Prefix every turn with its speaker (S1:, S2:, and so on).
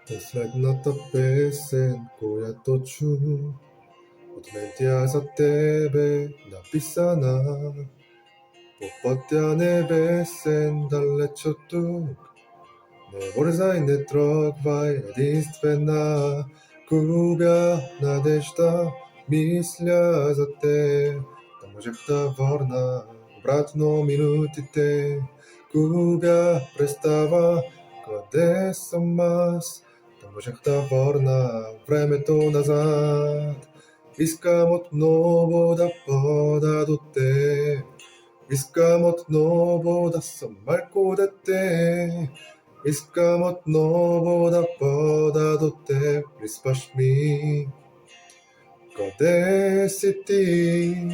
S1: It's like not the best and 고야 또 춤 Otmentia tebe na pisana Popatya nebesen daleko tu Ne borzai ne trogvai единствена Губя надежда, мисля за те Да можех да върна обратно минутите Губя представа къде съм аз Да можех да върна времето назад Искам отново да бъда до теб Искам отново да съм малко дете Искам отново да бъда до теб Приспаш ми Къде си ти?